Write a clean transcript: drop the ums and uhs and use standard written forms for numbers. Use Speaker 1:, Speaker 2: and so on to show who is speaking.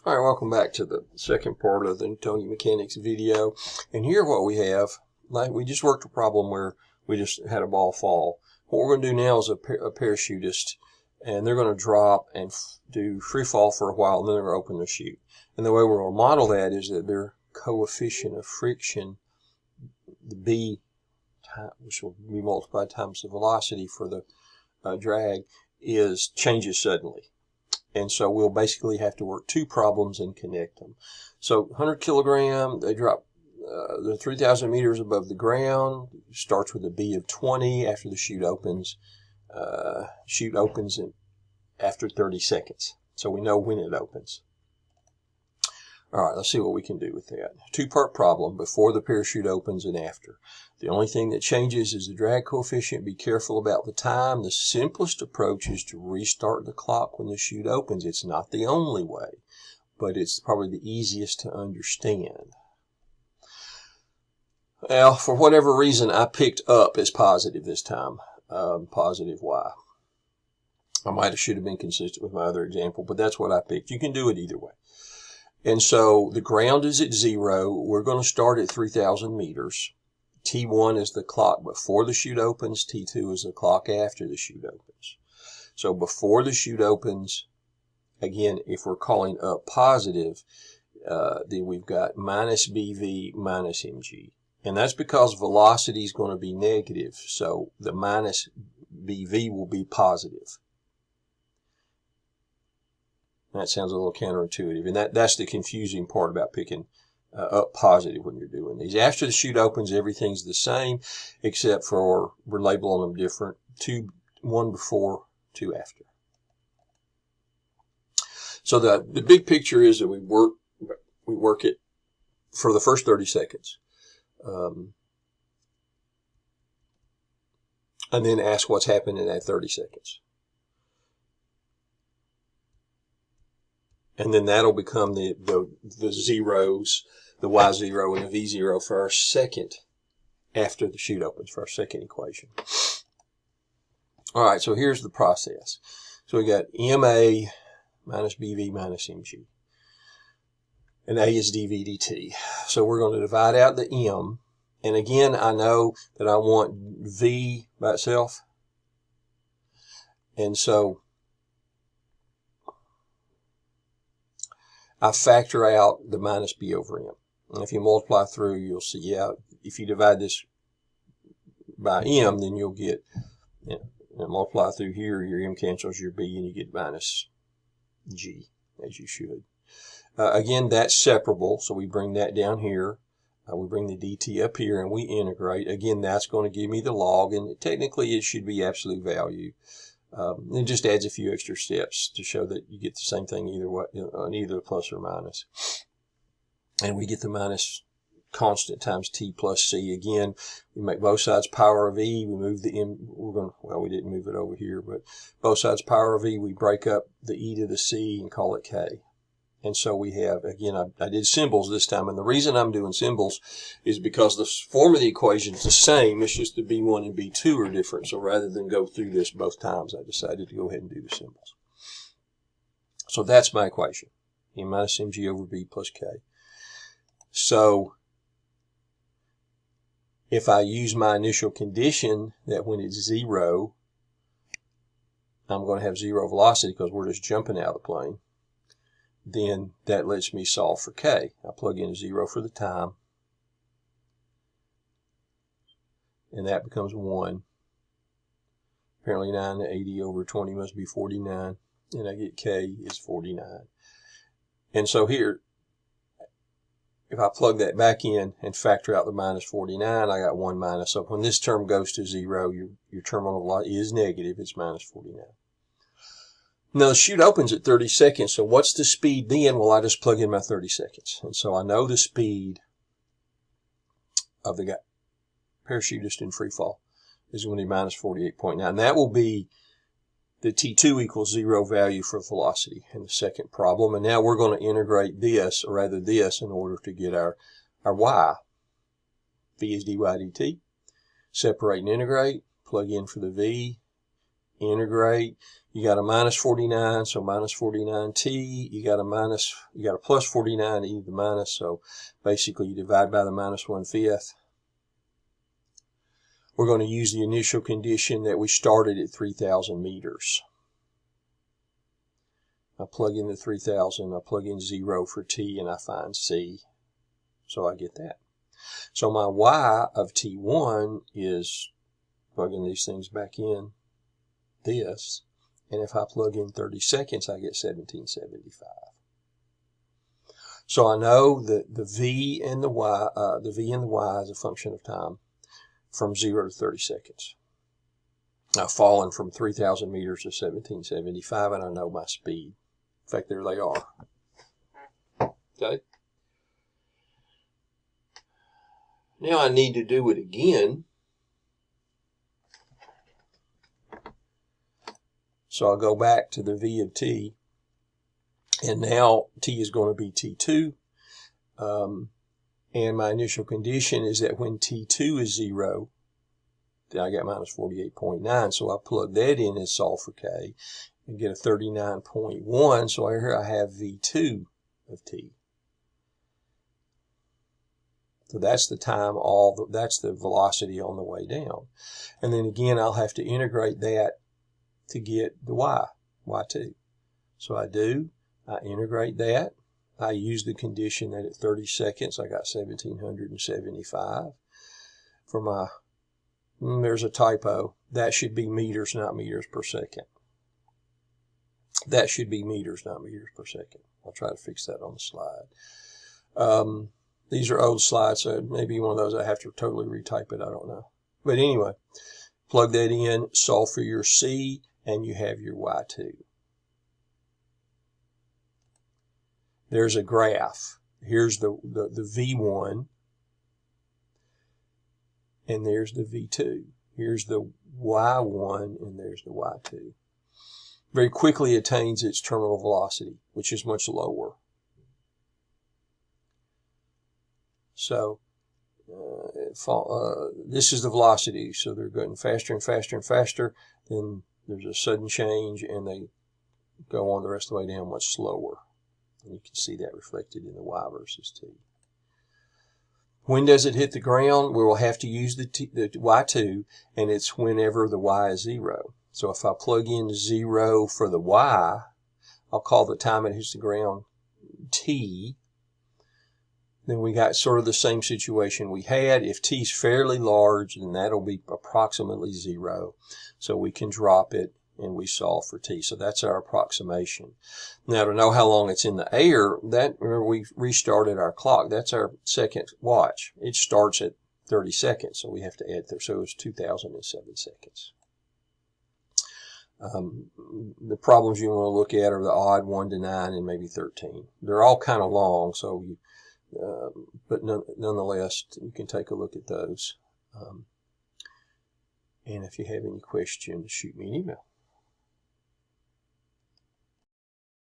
Speaker 1: All right, welcome back to the second part of the Newtonian Mechanics video. And here what we have, like we just worked a problem where we just had a ball fall. What we're going to do now is a parachutist, and they're going to drop and do free fall for a while, and then they're going to open the chute. And the way we're going to model that is that their coefficient of friction, the B, which will be multiplied times the velocity for the drag, changes suddenly. And so we'll basically have to work two problems and connect them. So 100 kilogram, they drop, they're 3,000 meters above the ground, starts with a B of 20 after the chute opens. Chute opens after 30 seconds. So we know when it opens. All right, let's see what we can do with that. Two-part problem, before the parachute opens and after. The only thing that changes is the drag coefficient. Be careful about the time. The simplest approach is to restart the clock when the chute opens. It's not the only way, but it's probably the easiest to understand. Well, for whatever reason, I picked up as positive this time, positive Y. Should have been consistent with my other example, but that's what I picked. You can do it either way. And so the ground is at 0. We're going to start at 3,000 meters. T1 is the clock before the chute opens. T2 is the clock after the chute opens. So before the chute opens, again, if we're calling up positive, then we've got minus BV minus mg. And that's because velocity is going to be negative. So the minus BV will be positive. That sounds a little counterintuitive, and that's the confusing part about picking up positive when you're doing these. After the chute opens, everything's the same, except for we're labeling them different. One before, two after. So the big picture is that we work it for the first 30 seconds, and then ask what's happened in that 30 seconds. And then that'll become the zeros, the Y0 and the V0 for our second, after the chute opens, for our second equation. All right, so here's the process. So we got MA minus BV minus MG. And A is dV dt. So we're going to divide out the M. And again, I know that I want V by itself. And so I factor out the minus B over M. And if you multiply through, you'll see, if you divide this by M, then you'll get, multiply through here, your M cancels your B, and you get minus G, as you should. Again, that's separable, so we bring that down here. We bring the dt up here, and we integrate. Again, that's going to give me the log, and technically it should be absolute value. It just adds a few extra steps to show that you get the same thing either way, on either plus or minus. And we get the minus constant times t plus c. Again, we make both sides power of e. We move the m. We didn't move it over here, but both sides power of e. We break up the e to the c and call it k. And so we have, again, I did symbols this time, and the reason I'm doing symbols is because the form of the equation is the same. It's just the B1 and B2 are different. So rather than go through this both times, I decided to go ahead and do the symbols. So that's my equation, M minus mg over B plus k. So if I use my initial condition that when it's 0, I'm going to have 0 velocity because we're just jumping out of the plane, then that lets me solve for k. I plug in 0 for the time, and that becomes 1. Apparently 9 to 80 over 20 must be 49, and I get k is 49. And so here, if I plug that back in and factor out the minus 49, I got 1 minus. So when this term goes to 0, your terminal velocity is negative. It's minus 49. Now the chute opens at 30 seconds, so what's the speed then? Well, I just plug in my 30 seconds. And so I know the speed of the parachutist in free fall is going to be minus 48.9. And that will be the T2 equals 0 value for velocity in the second problem. And now we're going to integrate this, or rather this, in order to get our y. V is dy dt. Separate and integrate. Plug in for the v. integrate. You got a minus 49, so minus 49t. You got a plus 49e to the minus, so basically you divide by the minus 1/5. We're going to use the initial condition that we started at 3,000 meters. I plug in the 3,000, I plug in 0 for t, and I find c. So I get that. So my y of t1 is, plugging these things back in, this. And if I plug in 30 seconds, I get 1775. So I know that the v and the y is a function of time from 0 to 30 seconds. I've fallen from 3,000 meters to 1775, and I know my speed. In fact, there they are. Okay. Now I need to do it again. So I'll go back to the v of t, and now t is going to be t2. And my initial condition is that when t2 is 0, then I get minus 48.9. So I plug that in and solve for k and get a 39.1. So here I have v2 of t. So that's the time, that's the velocity on the way down. And then again, I'll have to integrate that to get the y2. So I integrate that. I use the condition that at 30 seconds, I got 1775. For my, there's a typo. That should be meters, not meters per second. That should be meters, not meters per second. I'll try to fix that on the slide. These are old slides, so maybe one of those I have to totally retype it. I don't know. But anyway, plug that in, solve for your c, and you have your y2. There's a graph. Here's the v1, and there's the v2. Here's the y1, and there's the y2. Very quickly attains its terminal velocity, which is much lower. So this is the velocity. So they're getting faster and faster and faster. Then there's a sudden change, and they go on the rest of the way down much slower. And you can see that reflected in the y versus t. When does it hit the ground? We will have to use the y2, and it's whenever the y is 0. So if I plug in 0 for the y, I'll call the time it hits the ground t. Then we got sort of the same situation we had. If t is fairly large, then that'll be approximately 0. So we can drop it and we solve for t. So that's our approximation. Now to know how long it's in the air, remember we restarted our clock. That's our second watch. It starts at 30 seconds, so we have to add, so it's 2007 seconds. The problems you want to look at are the odd 1 to 9 and maybe 13. They're all kind of long, so but nonetheless, you can take a look at those. And if you have any questions, shoot me an email.